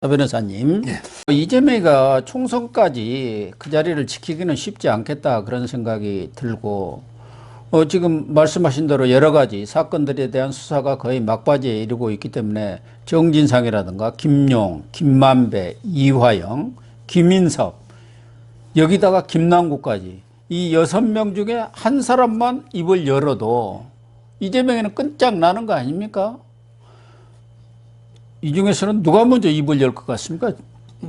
변호사님, 예. 이재명이가 총선까지 그 자리를 지키기는 쉽지 않겠다 그런 생각이 들고 지금 말씀하신 대로 여러 가지 사건들에 대한 수사가 거의 막바지에 이르고 있기 때문에 정진상이라든가 김용, 김만배, 이화영, 김인섭 여기다가 김남국까지 이 6명 중에 한 사람만 입을 열어도 이재명이는 끝장나는 거 아닙니까? 이 중에서는 누가 먼저 입을 열 것 같습니까?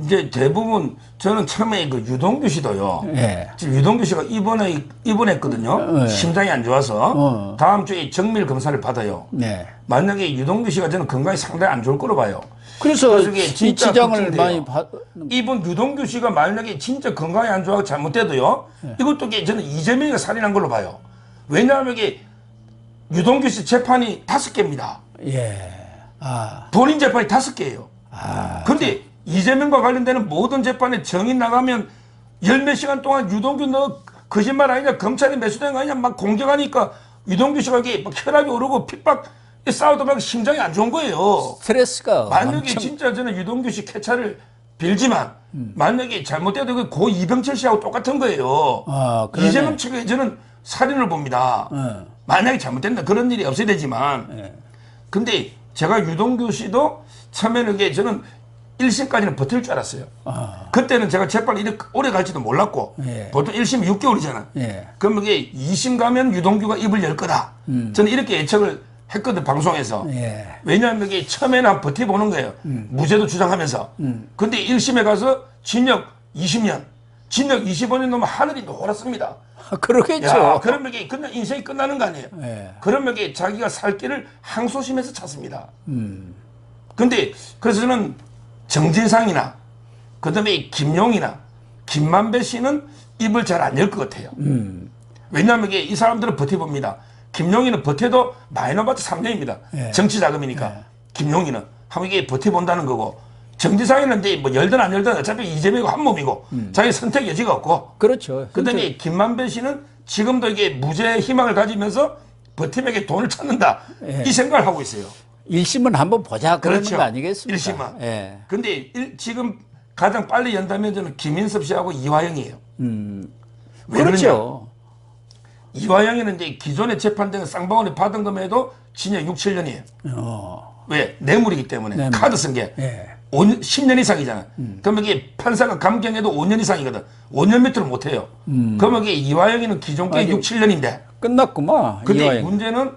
이제 대부분 저는 처음에 그 유동규 씨도요. 예. 지금 유동규 씨가 입원했거든요. 예. 심장이 안 좋아서 다음 주에 정밀 검사를 받아요. 네. 만약에 유동규 씨가 저는 건강이 상당히 안 좋을 거로 봐요. 그래서 이게 이 진짜 지장을 걱정돼요. 많이 받. 이분 유동규 씨가 만약에 진짜 건강이 안 좋아서 잘못돼도요. 이것도 저는 이재명이가 살인한 걸로 봐요. 왜냐하면 이게 유동규 씨 재판이 5개입니다. 예. 아. 본인 재판이 5개예요. 근데 이재명과 관련되는 모든 재판에 정인 나가면 열몇 시간 동안 유동규 너 거짓말 아니냐, 검찰이 매수된 거 아니냐 막 공격하니까 유동규 씨가 이게 막 혈압이 오르고 핍박 싸우다 보면 심장이 안 좋은 거예요. 스트레스가 만약에 엄청... 진짜 저는 유동규 씨 캐차를 빌지만 만약에 잘못돼도 그 고 이병철 씨하고 똑같은 거예요. 아, 이재명 측에 저는 살인을 봅니다. 만약에 잘못된다 그런 일이 없어야 되지만 근데 제가 유동규 씨도 처음에는 이게 저는 1심까지는 버틸 줄 알았어요. 그때는 제가 재판을 이렇게 오래 갈지도 몰랐고 예. 보통 1심 6개월이잖아. 예. 그럼 이게 2심 가면 유동규가 입을 열 거다. 저는 이렇게 예측을 했거든 방송에서. 예. 왜냐하면 이게 처음에는 한번 버텨보는 거예요. 무죄도 주장하면서. 근데 1심에 가서 징역 20년, 징역 25년 넘으면 하늘이 노랗습니다. 그러겠죠. 야, 그러면 이게 인생이 끝나는 거 아니에요. 예. 그러면 이게 자기가 살 길을 항소심에서 찾습니다. 근데 그래서 저는 정진상이나 그다음에 김용이나 김만배 씨는 입을 잘 안 열 것 같아요. 왜냐하면 이게 이 사람들은 버텨봅니다. 김용이는 버텨도 마이너마트 3년입니다. 예. 정치 자금이니까. 김용이는 하면 이게 버텨본다는 거고 정진상이는 이제 뭐 열든 안 열든 어차피 이재명이고 한 몸이고 자기 선택 여지가 없고. 그렇죠. 그다음에 김만배 씨는 지금도 이게 무죄 희망을 가지면서 버팀에게 돈을 찾는다. 예. 이 생각을 하고 있어요. 1심은 한번 보자 그러는 그렇죠. 거 아니겠습니까? 1심은. 예. 근데 지금 가장 빨리 연다면 저는 김인섭 씨하고 이화영이에요. 왜 그렇죠. 그러냐? 이화영이는 이제 기존에 재판된 쌍방울이 받은 금에도 징역 6, 7년이에요. 왜? 뇌물이기 때문에. 뇌물. 카드 쓴 게. 예. 10년 이상이잖아. 그러면 이게 판사가 감경해도 5년 이상이거든. 5년 밑으로 못해요. 그러면 이게 이화영이는 기존 게 6, 7년인데. 끝났구만. 근데 이화영. 문제는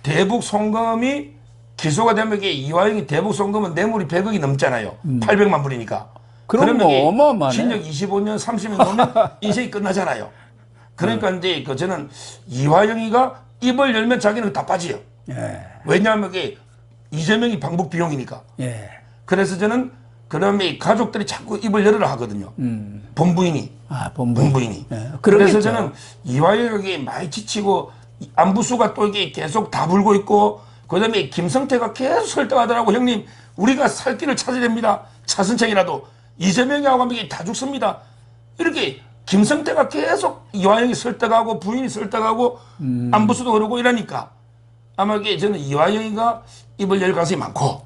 대북 송금이 기소가 되면 이게 이화영이 대북 송금은 뇌물이 100억이 넘잖아요. 800만 불이니까. 그럼 그러면 뭐 이게 어마어마하네. 징역 25년, 30년 넘으면 인생이 끝나잖아요. 그러니까 이제 저는 이화영이가 입을 열면 자기는 다 빠져요. 예. 왜냐하면 이게 이재명이 방북 비용이니까. 예. 그래서 저는 그러면 가족들이 자꾸 입을 열으라 하거든요. 본부인이. 아, 본부인이. 예. 그래서 그러겠죠. 저는 이화영이 많이 지치고 안부수가 또 이게 계속 다 불고 있고 그다음에 김성태가 계속 설득하더라고. 형님 우리가 살 길을 찾아야 됩니다. 차선책이라도 이재명이하고 하면 이게 다 죽습니다. 이렇게 김성태가 계속 이화영이 설득하고 부인이 설득하고 안부수도 그러고 이러니까 아마 이게 저는 이화영이가 입을 열 가능성이 많고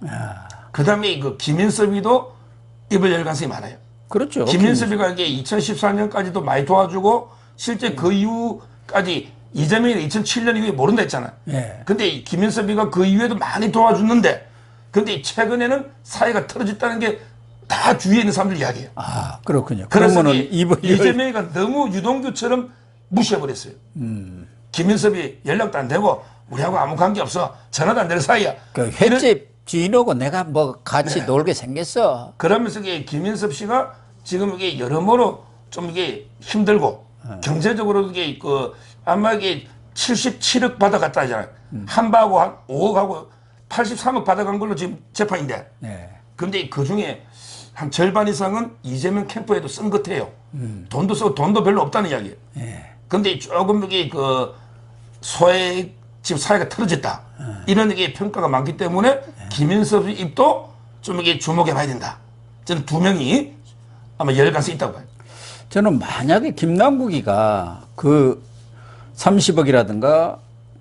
그다음에 그 김인섭이도 입을 열 가능성이 많아요. 그렇죠. 김인섭이가 이게 2014년까지도 많이 도와주고 실제 그 이후까지 이재명이 2007년 이후에 모른다 했잖아. 예. 근데 김인섭이가 그 이후에도 많이 도와줬는데 근데 최근에는 사이가 틀어졌다는 게 다 주위에 있는 사람들 이야기예요. 아, 그렇군요. 그래서 그러면은 이재명이가 너무 유동규처럼 무시해버렸어요. 김인섭이 연락도 안 되고 우리하고 아무 관계 없어. 전화도 안 되는 사이야. 그 횟집 주인하고 내가 뭐 같이 놀게 생겼어. 그러면서 이게 김인섭 씨가 지금 이게 여러모로 좀 이게 힘들고 경제적으로 이게 그 아마 이게 77억 받아갔다 하잖아요. 한바하고 한 5억하고 83억 받아간 걸로 지금 재판인데. 네. 근데 그 중에 한 절반 이상은 이재명 캠프에도 쓴 것 같아요. 돈도 쓰고 돈도 별로 없다는 이야기예요. 네. 근데 조금 이게 그 소액 지금 사회가 틀어졌다. 이런 이게 평가가 많기 때문에 김인섭 입도 좀 이게 주목해 봐야 된다. 저는 두 명이 아마 열 가능성이 있다고 봐요. 저는 만약에 김남국이가 그 30억이라든가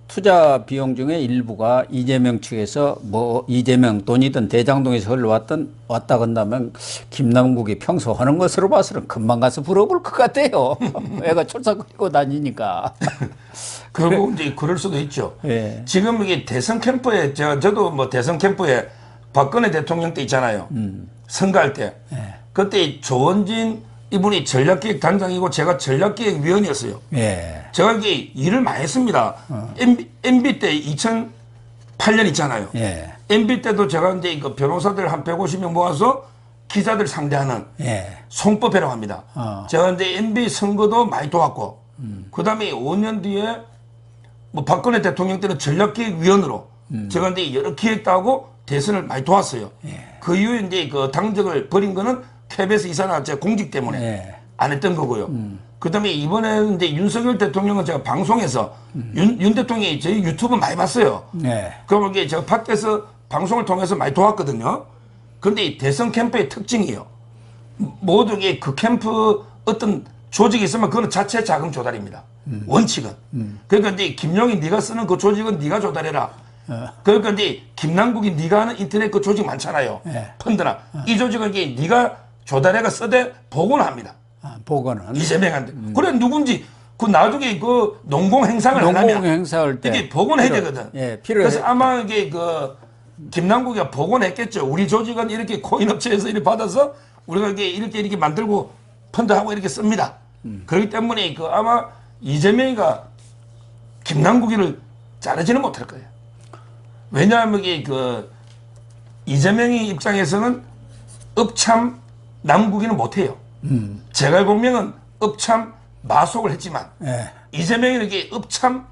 투자 비용 중에 일부가 이재명 측에서 뭐 이재명 돈이든 대장동에서 흘러왔던 왔다 간다면 김남국이 평소 하는 것으로 봐서는 금방 가서 물어볼 것 같아요. 애가 출사거리고 다니니까. 결국 이제 그럴 수도 있죠. 예. 지금 이게 대선 캠프에 저도 뭐 대선 캠프에 박근혜 대통령 때 있잖아요. 선거할 때. 그때 조원진 이분이 전략기획단장이고 제가 전략기획위원이었어요. 예. 제가 이게 일을 많이 했습니다. MB 때 2008년 있잖아요. 예. MB 때도 제가 이제 그 변호사들 한 150명 모아서 기자들 상대하는 예. 송법회라고 합니다. 제가 이제 MB 선거도 많이 도왔고, 그 다음에 5년 뒤에 뭐 박근혜 대통령 때는 전략기획위원으로 제가 이제 여러 기획도 하고 대선을 많이 도왔어요. 그 이후에 이제 그 당적을 버린 거는 KBS 이사나 제 공직 때문에 예. 안 했던 거고요. 그 다음에 이번에는 이제 윤석열 대통령은 제가 방송에서 윤 대통령이 저희 유튜브 많이 봤어요. 예. 그럼 이게 제가 밖에서 방송을 통해서 많이 도왔거든요. 그런데 이 대선 캠프의 특징이에요. 모두 이게 그 캠프 어떤 조직이 있으면 그거는 자체 자금 조달입니다. 원칙은. 그러니까 이제 김용이 네가 쓰는 그 조직은 네가 조달해라. 그러니까 이제 김남국이 네가 하는 인터넷 그 조직 많잖아요. 예. 펀드나. 이 조직은 이게 네가 조달해가 써대 보고는 합니다. 보고는. 이재명한테. 그래 누군지 그 나중에 그 농공 행상을 농공 하려면 행사할 때 이게 복원해야 되거든. 예, 필요해. 그래서 아마 이게 그 김남국이가 복원했겠죠. 우리 조직은 이렇게 코인 업체에서 이렇게 받아서 우리가 이렇게 만들고 펀드하고 이렇게 씁니다. 그렇기 때문에 그 아마 이재명이가 김남국이를 자르지는 못할 거예요. 왜냐하면 이게 그 이재명이 입장에서는 업참 남국이는 못해요. 제가 보면은 업참 마속을 했지만 예. 이재명이 이렇게 업참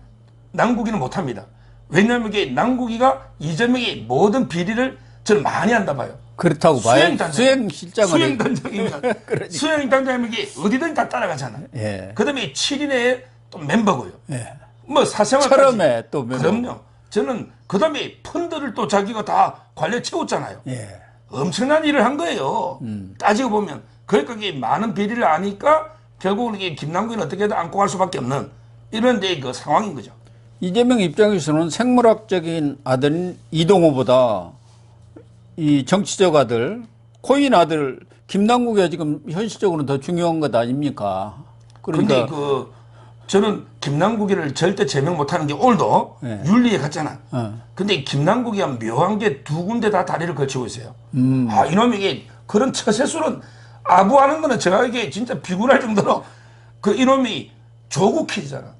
남국이는 못합니다. 왜냐하면 이게 남국이가 이재명의 모든 비리를 저는 많이 한다 봐요. 그렇다고 봐요. 수행실장을. 수행단장이면 그러니까. 수행단장이면 이게 어디든 다 따라가잖아요. 예. 그다음에 7인의 또 멤버고요. 예. 뭐 사생활까지. 처럼에 또 멤버. 그럼요. 저는 그다음에 펀드를 또 자기가 다 관리해 채웠잖아요. 예. 엄청난 일을 한 거예요. 따지고 보면. 그러니까 이게 많은 비리를 아니까 결국은 이게 김남국이는 어떻게든 안고 갈 수밖에 없는 이런 이제 그 상황인 거죠. 이재명 입장에서는 생물학적인 아들인 이동호보다 이 정치적 아들, 코인 아들 김남국이 지금 현실적으로는 더 중요한 것 아닙니까? 그런데 그러니까 그 저는 김남국이를 절대 제명 못하는 게 오늘도 네. 윤리에 갔잖아. 근데 김남국이가 묘한 게 두 군데 다 다리를 걸치고 있어요. 아 이놈이 이게 그런 처세술은 아부하는 거는 제가 이게 진짜 비굴할 정도로 그 이놈이 조국 퀴즈잖아.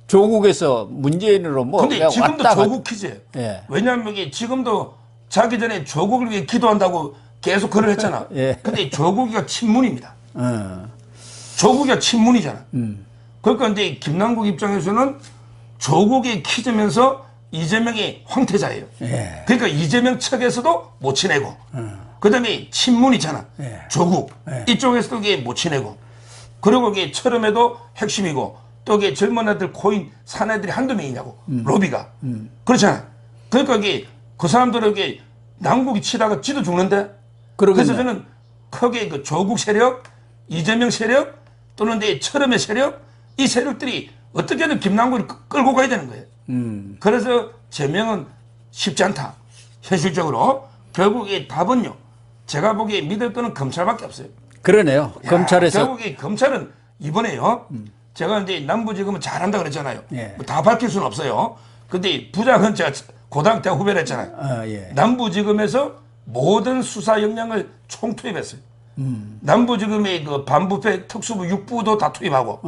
조국에서 문재인으로 뭐 근데 그냥 지금도 왔다 조국 퀴즈예요. 예. 왜냐하면 이게 지금도 자기 전에 조국을 위해 기도한다고 계속 글을 했잖아. 예. 근데 조국이가 친문입니다. 갔다. 조국이가 친문이잖아. 그러니까 이제 김남국 입장에서는 조국이 퀴즈면서 이재명이 황태자예요. 예. 그러니까 이재명 측에서도 못 치내고, 그 다음에 친문이잖아. 예. 조국. 예. 이쪽에서도 이게 못 치내고, 그리고 이게 처럼에도 핵심이고, 또 이게 젊은 애들 코인 산 애들이 한두 명이냐고, 로비가. 그렇잖아. 그러니까 이게 그 사람들에게 남국이 치다가 지도 죽는데, 그래서 저는 크게 그 조국 세력, 이재명 세력, 또는 내 처럼의 세력, 이 세력들이 어떻게든 김남국을 끌고 가야 되는 거예요. 그래서 제명은 쉽지 않다. 현실적으로. 결국에 답은요. 제가 보기에 믿을 거는 검찰밖에 없어요. 그러네요. 야, 검찰에서 결국에 검찰은 이번에요. 제가 이제 남부지검은 잘한다 그랬잖아요. 예. 뭐다 밝힐 수는 없어요. 근데 부장은 제가 고등학교 후배를 했잖아요. 아, 예. 남부지검에서 모든 수사 역량을 총투입했어요. 남부지검의 그 반부패 특수부 6부도 다 투입하고,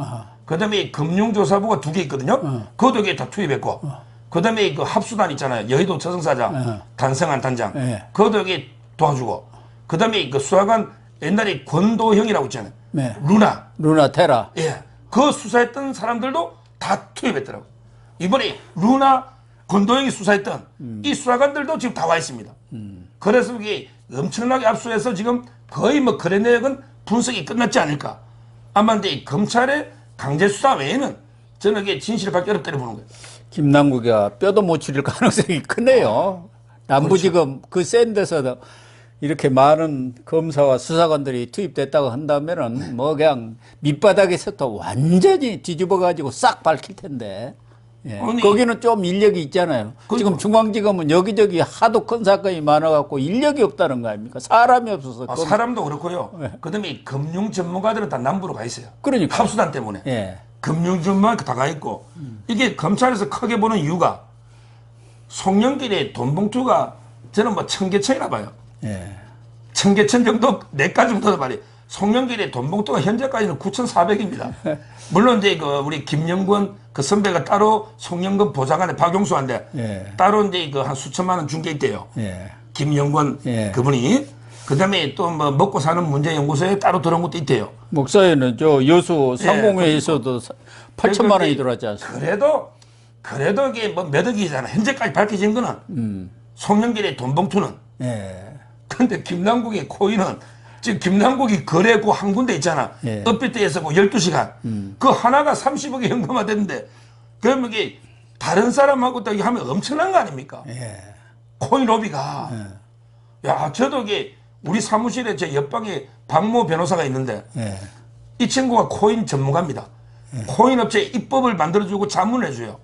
그 다음에 금융조사부가 2개 있거든요. 그것도 다 투입했고, 그 다음에 그 합수단 있잖아요. 여의도 저승사장, 단성한 단장. 예. 그것도 여기 도와주고, 그 다음에 그 수사관 옛날에 권도형이라고 있잖아요. 네. 루나. 테라. 예. 그 수사했던 사람들도 다 투입했더라고. 이번에 루나 권도영이 수사했던 이 수사관들도 지금 다 와 있습니다. 그래서 이게 엄청나게 압수해서 지금 거의 뭐 거래 내역은 분석이 끝났지 않을까. 아마 근데 검찰의 강제 수사 외에는 저는 이게 진실을 받기 어렵다고 보는 거예요. 김남국이가 뼈도 못 추릴 가능성이 크네요. 남부지검 그 센 데서 이렇게 많은 검사와 수사관들이 투입됐다고 한다면은 뭐 그냥 밑바닥에서부터 완전히 뒤집어 가지고 싹 밝힐 텐데. 예. 아니, 거기는 좀 인력이 있잖아요. 지금 중앙지검은 여기저기 하도 큰 사건이 많아갖고 인력이 없다는 거 아닙니까? 사람이 없어서. 사람도 그렇고요. 그다음에 금융 전문가들은 다 남부로 가 있어요. 그러니까. 합수단 때문에. 예. 금융 전문가 다 가 있고 이게 검찰에서 크게 보는 이유가 송영길의 돈 봉투가 저는 뭐 1000개천이나 봐요. 예. 1000개천 정도 내까 정도 말이에요. 송영길의 돈 봉투가 현재까지는 9,400입니다. 물론 이제 그 우리 김영권 그 선배가 따로 송영근 보좌관에 박용수한테 예. 따로 이제 그 한 수천만 원 준 게 있대요. 예. 김영권 예. 그분이 그다음에 또 뭐 먹고 사는 문제 연구소에 따로 들어온 것도 있대요. 목사에는 저 여수 상공회에서도 8천만 원이 들어왔지 않습니까? 그래도 이게 뭐 몇 억이잖아. 현재까지 밝혀진 거는 송영길의 돈 봉투는. 예. 근데 김남국의 코인은 지금 김남국이 거래고 한 군데 있잖아. 예. 업비트에서 뭐 12시간. 그 하나가 30억이 현금화 됐는데 그러면 이게 다른 사람하고 또 하면 엄청난 거 아닙니까? 예. 코인 로비가. 야, 저도 이게 우리 사무실에 제 옆방에 박모 변호사가 있는데 예. 이 친구가 코인 전문가입니다. 코인 업체에 입법을 만들어주고 자문해줘요.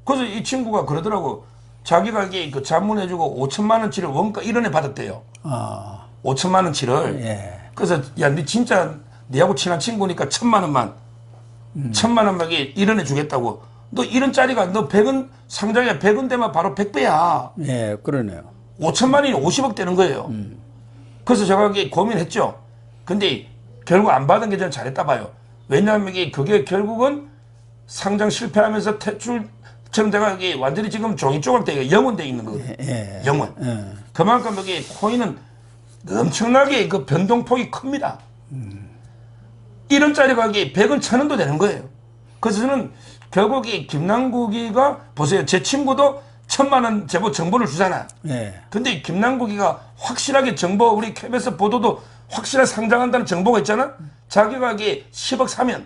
그래서 이 친구가 그러더라고. 자기가 이게 그 자문해주고 5천만 원치를 원가 1원에 받았대요. 아. 5천만 원치를. 예. 그래서 야, 니 진짜 니하고 친한 친구니까 1,000만 원만. 1,000만 원만 1원에 주겠다고. 너 1원짜리가 너 100원 상장에 100원 되면 바로 100배야. 예, 그러네요. 5천만 원이 50억 되는 거예요. 그래서 제가 이게 고민했죠. 근데 결국 안 받은 게 저는 잘했다 봐요. 왜냐하면 이게 그게 결국은 상장 실패하면서 퇴출처럼 제가 이게 완전히 지금 종이 조각되게 영원돼 있는 거거든요. 예. 영원. 예. 그만큼 이게 코인은 엄청나게 그 변동폭이 큽니다. 1원짜리가 이게 100원, 1,000원도 되는 거예요. 그래서 저는 결국 이 김남국이가 보세요. 제 친구도 1,000만 원 제보 정보를 주잖아. 예. 근데 김남국이가 확실하게 정보, 우리 KBS 보도도 확실하게 상장한다는 정보가 있잖아? 자기가 이게 10억 사면,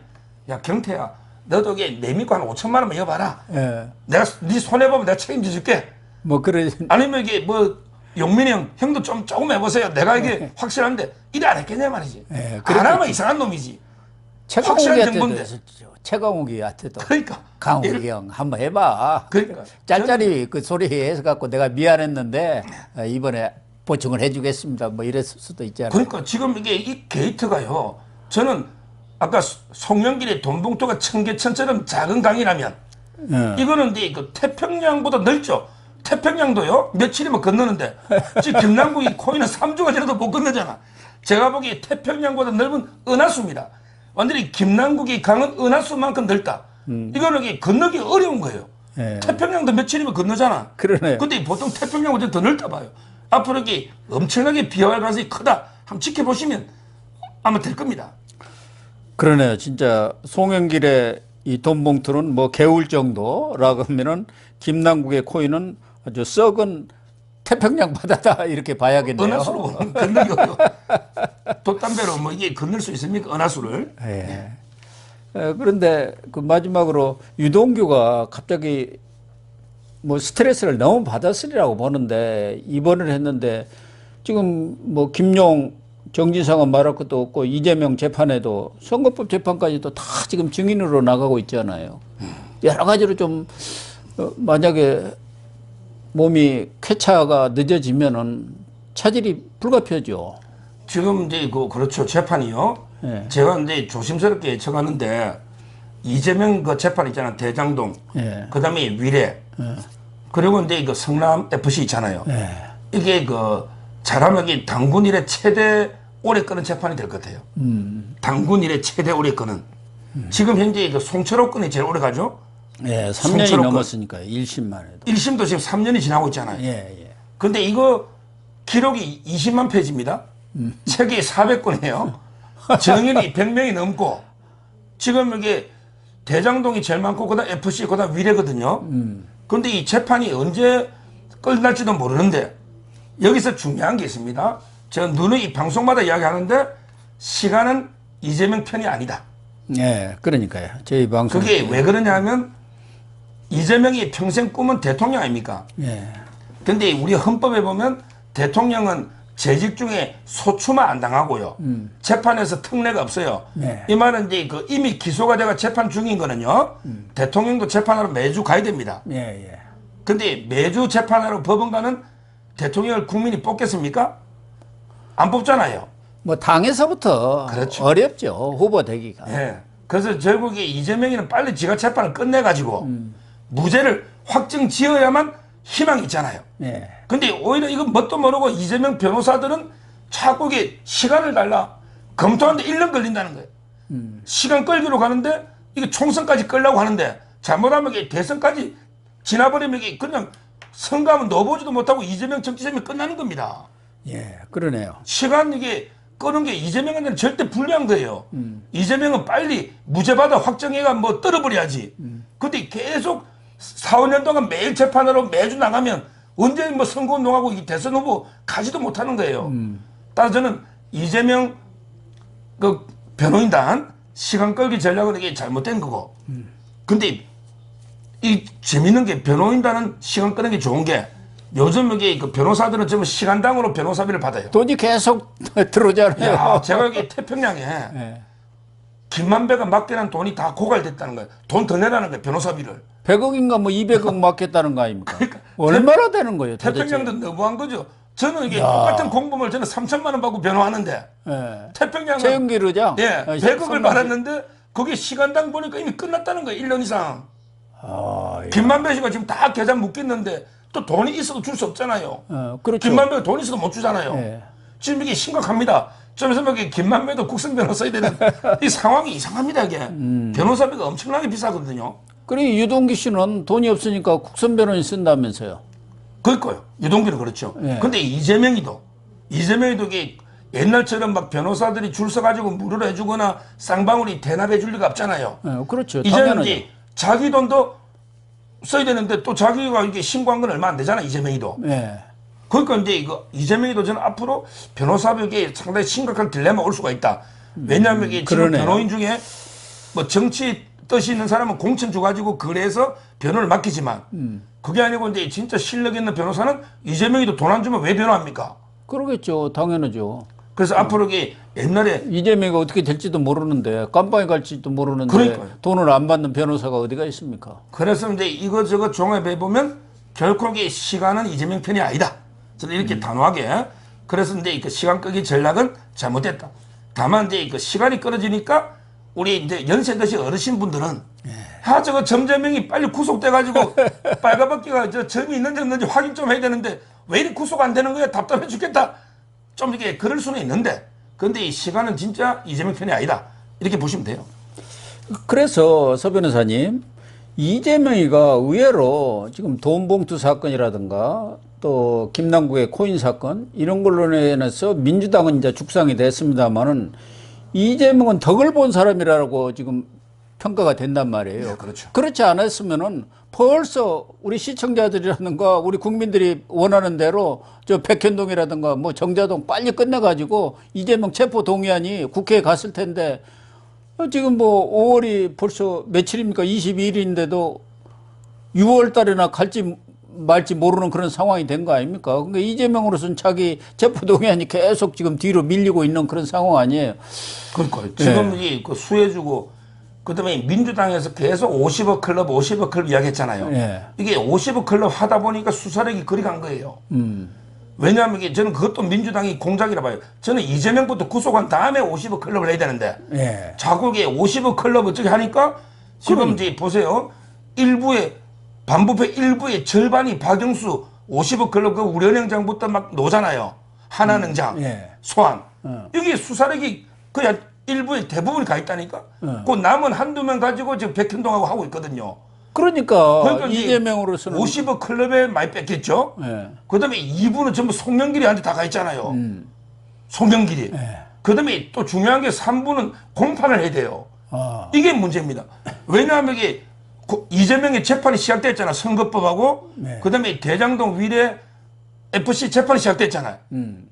야, 경태야, 너도 이게 내밀고 한 5천만 원만 이어봐라. 예. 내가, 네 손해보면 내가 책임져 줄게. 뭐, 그래. 아니면 이게 뭐, 용민이 형, 형도 조금 해보세요. 내가 이게 확실한데, 이래 안 했겠냐 말이지. 예, 안 하면 이상한 놈이지. 최강욱이한테도 정보인데. 했었죠. 최강욱이한테도. 그러니까. 강욱이 형 한번 해봐. 그러니까. 짤짤이 그 소리 해서 갖고 내가 미안했는데 이번에 보충을 해주겠습니다. 뭐 이랬을 수도 있잖아요. 그러니까 지금 이게 이 게이트가요. 저는 아까 송영길의 돈봉투가 청계천처럼 작은 강이라면 이거는 이제 그 태평양보다 넓죠. 태평양도요 며칠이면 건너는데 지금 김남국이 코인은 3주가 지나도 못 건너잖아. 제가 보기에 태평양보다 넓은 은하수입니다. 완전히 김남국이 강은 은하수만큼 넓다. 이거는 이게 건너기 어려운 거예요. 예. 태평양도 며칠이면 건너잖아. 그러네요. 근데 보통 태평양보다 더 넓다 봐요. 앞으로 이게 엄청나게 비화할 가능성이 크다. 한번 지켜보시면 아마 될 겁니다. 그러네요. 진짜 송영길의 이 돈봉투는 뭐 개울 정도라고 하면은 김남국의 코인은 아주 썩은 태평양 바다다 이렇게 봐야겠네요. 은하수로 건너기 어려워. 돛담배로 뭐 이게 건널 수 있습니까? 은하수를. 예. 그런데 그 마지막으로 유동규가 갑자기 뭐 스트레스를 너무 받았으리라고 보는데 입원을 했는데 지금 뭐 김용 정진상은 말할 것도 없고 이재명 재판에도 선거법 재판까지도 다 지금 증인으로 나가고 있잖아요. 여러 가지로 좀 만약에 몸이 쾌차가 늦어지면은 차질이 불가피하죠. 지금 이제 그렇죠. 재판이요. 예. 제가 이제 조심스럽게 예측하는데 이재명 그 재판 있잖아. 대장동. 예. 그다음에 위례. 그리고 이제 그 성남 FC 있잖아요. 예. 이게 그 잘하면 이게 당군 일의 최대 오래 끄는 재판이 될 것 같아요. 당군 일의 최대 오래 끄는. 지금 현재 그 송철호 건이 제일 오래 가죠. 예, 3년이 송철호 건. 넘었으니까요. 1심만 해도. 1심도 지금 3년이 지나고 있잖아요. 예, 예. 근데 이거 기록이 20만 페이지입니다. 책이 400권이에요. 증인이 100명이 넘고 지금 이게 대장동이 제일 많고 그다음 FC 그다음 위례거든요. 근데 이 재판이 언제 끝날지도 모르는데 여기서 중요한 게 있습니다. 제가 누누이 이 방송마다 이야기하는데 시간은 이재명 편이 아니다. 예, 그러니까요. 저희 방송. 그게 왜 그러냐 하면 이재명이 평생 꿈은 대통령 아닙니까? 예. 근데 우리 헌법에 보면 대통령은 재직 중에 소추만 안 당하고요. 재판에서 특례가 없어요. 네. 이 말은 이제 그 이미 기소가 돼가 재판 중인 거는요. 대통령도 재판하러 매주 가야 됩니다. 예, 예. 근데 매주 재판하러 법원 가는 대통령을 국민이 뽑겠습니까? 안 뽑잖아요. 뭐 당에서부터 그렇죠. 어렵죠. 후보 되기가. 예. 그래서 결국에 이재명이는 빨리 지가 재판을 끝내가지고 무죄를 확정 지어야만 희망이 있잖아요. 예. 근데 오히려 이건 뭣도 모르고 이재명 변호사들은 자꾸 이게 시간을 달라. 검토하는데 1년 걸린다는 거예요. 시간 끌기로 가는데 이게 총선까지 끌려고 하는데 잘못하면 이게 대선까지 지나버리면 이게 그냥 선거하면 넣어보지도 못하고 이재명 정치생이 끝나는 겁니다. 예, 그러네요. 시간 이게 끄는 게 이재명한테는 절대 불리한 거예요. 이재명은 빨리 무죄받아 확정해가 뭐 떨어버려야지. 근데 계속 4, 5년 동안 매일 재판으로 매주 나가면 언제 뭐 선거운동하고 이 대선 후보 가지도 못하는 거예요. 따라서 저는 이재명 그 변호인단 시간 끌기 전략은 이게 잘못된 거고. 근데 이 재밌는 게 변호인단은 시간 끄는 게 좋은 게 요즘 이게 그 변호사들은 전부 시간당으로 변호사비를 받아요. 돈이 계속 들어오잖아요. 야, 제가 여기 태평양에 예. 김만배가 맡겨놓은 돈이 다 고갈됐다는 거예요. 돈 더 내라는 거예요. 변호사비를. 100억인가 뭐 200억 맡겼다는 거 아닙니까? 얼마나 되는 거예요, 도대체? 태평양도 너무한 거죠. 저는 이게 똑같은 공범을 저는 3천만 원 받고 변호하는데 예. 태평양은 최영길 의장? 예, 100억을 13만 받았는데 거기 시간당 보니까 이미 끝났다는 거예요. 1년 이상. 아, 예. 김만배 씨가 지금 다 계좌 묶였는데 또 돈이 있어도 줄 수 없잖아요. 그렇죠. 김만배가 돈 있어도 못 주잖아요. 예. 지금 이게 심각합니다. 좀 있으면 김만배도 국선 변호 써야 되는 이 상황이 이상합니다. 이게 변호사비가 엄청나게 비싸거든요. 그리고 유동기 씨는 돈이 없으니까 국선 변호인 쓴다면서요. 그거요. 유동규는 그렇죠. 예. 근데 이재명이도 이게 옛날처럼 막 변호사들이 줄 서가지고 무료로 해주거나 쌍방울이 대납해 줄 리가 없잖아요. 예, 그렇죠. 이제는 당연하죠. 이제 자기 돈도 써야 되는데 또 자기가 이게 신고한 건 얼마 안 되잖아. 이재명이도. 예. 그러니까 이제 이거 이재명이도 저는 앞으로 변호사비에 상당히 심각한 딜레마가 올 수가 있다. 왜냐하면 이게 지금 그러네요. 변호인 중에 뭐 정치 뜻이 있는 사람은 공천 줘가지고 그래서 변호를 맡기지만 그게 아니고 이제 진짜 실력 있는 변호사는 이재명이도 돈 안 주면 왜 변호합니까? 그러겠죠. 당연하죠. 그래서 앞으로 이게 옛날에 이재명이 어떻게 될지도 모르는데 깜빵에 갈지도 모르는데 그러니까요. 돈을 안 받는 변호사가 어디가 있습니까? 그래서 이제 이거저거 종합해 보면 결코 이게 시간은 이재명 편이 아니다. 저는 이렇게 단호하게 그래서 이제 그 시간 끄기 전략은 잘못됐다. 다만 이제 그 시간이 끌어지니까 우리 이제 연세 드신 어르신 분들은 아 저거 점재명이 빨리 구속돼가지고 빨간바퀴가 저 점이 있는지 없는지 확인 좀 해야 되는데 왜 이렇게 구속 안 되는 거야? 답답해 죽겠다. 좀 이렇게 그럴 수는 있는데 근데 이 시간은 진짜 이재명 편이 아니다. 이렇게 보시면 돼요. 그래서 서 변호사님 이재명이가 의외로 지금 돈봉투 사건이라든가 또 김남국의 코인 사건 이런 걸로 인해서 민주당은 이제 죽상이 됐습니다만은 이재명은 덕을 본 사람이라고 지금 평가가 된단 말이에요. 네, 그렇죠. 그렇지 않았으면은 벌써 우리 시청자들이라든가 우리 국민들이 원하는 대로 저 백현동이라든가 뭐 정자동 빨리 끝내가지고 이재명 체포 동의안이 국회에 갔을 텐데 지금 뭐 5월이 벌써 며칠입니까? 22일인데도 6월 달에나 갈지 말지 모르는 그런 상황이 된 거 아닙니까? 그러니까 이재명으로서는 자기 체포 동의안이 계속 지금 뒤로 밀리고 있는 그런 상황 아니에요. 그러니까요. 지금 그 수혜주고 그다음에 민주당에서 계속 50억 클럽, 50억 클럽 이야기했잖아요. 예. 이게 50억 클럽 하다 보니까 수사력이 그리 간 거예요. 왜냐하면 이게 저는 그것도 민주당이 공작이라 봐요. 저는 이재명부터 구속한 다음에 50억 클럽을 해야 되는데 예. 자꾸 이게 50억 클럽 어떻게 하니까 지금 이제 보세요. 일부의 반부패 일부의 절반이 박영수 50억 클럽 그 우려냉장부터 막 놓잖아요. 하나냉장, 예. 소환. 이게 수사력이 그냥 일부의 대부분이 가 있다니까. 그 남은 한두 명 가지고 지금 백현동하고 하고 있거든요. 그러니까 이제 이재명으로서는 50억 클럽에 많이 뺏겼죠. 예. 그다음에 2부는 전부 송명길이한테 다 가 있잖아요. 송명길이. 그다음에 또 중요한 게 3부는 공판을 해야 돼요. 아. 이게 문제입니다. 왜냐하면 이게 이재명의 재판이 시작됐잖아. 선거법하고 그다음에 대장동 위례 FC 재판이 시작됐잖아요.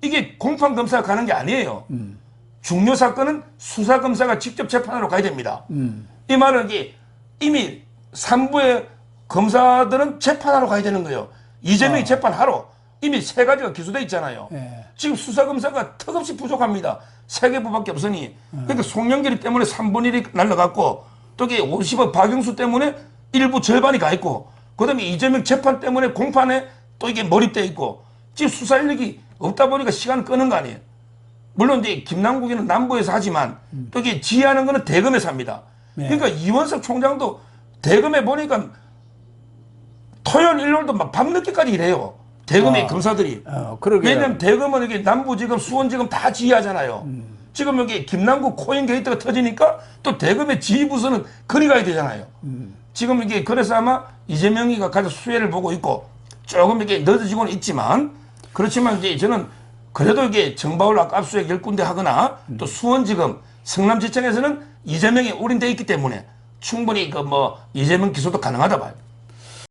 이게 공판 검사가 가는 게 아니에요. 중요 사건은 수사 검사가 직접 재판하러 가야 됩니다. 이 말은 이게 이미 3부의 검사들은 재판하러 가야 되는 거예요. 이재명이 재판하러 이미 3가지가 기소돼 있잖아요. 예. 지금 수사검사가 턱없이 부족합니다. 3개부밖에 없으니. 그러니까 송영길이 때문에 3분의 1이 날라갔고 또 이게 50억 박영수 때문에 일부 절반이 가 있고 그다음에 이재명 재판 때문에 공판에 또 이게 몰입돼 있고 지금 수사 인력이 없다 보니까 시간 끄는 거 아니에요. 물론 이제 김남국이는 남부에서 하지만 또 이게 지휘하는 거는 대검에서 합니다. 네. 그러니까 이원석 총장도 대검에 보니까 토요일 일요일도 막 밤늦게까지 일해요. 대검의 검사들이. 그러게요. 왜냐면 대검은 이게 남부지검, 수원지검 다 지휘하잖아요. 지금 여기 김남국 코인 게이트가 터지니까 또 대검의 지휘부서는 거리 가야 되잖아요. 지금 이게 그래서 아마 이재명이가 가장 수혜를 보고 있고 조금 이게 늦어지고는 있지만 그렇지만 이제 저는 그래도 이게 정바울 압수수색 10군데 하거나 또 수원지검, 성남지청에서는 이재명이 올인돼 있기 때문에 충분히 그 뭐 이재명 기소도 가능하다 봐요.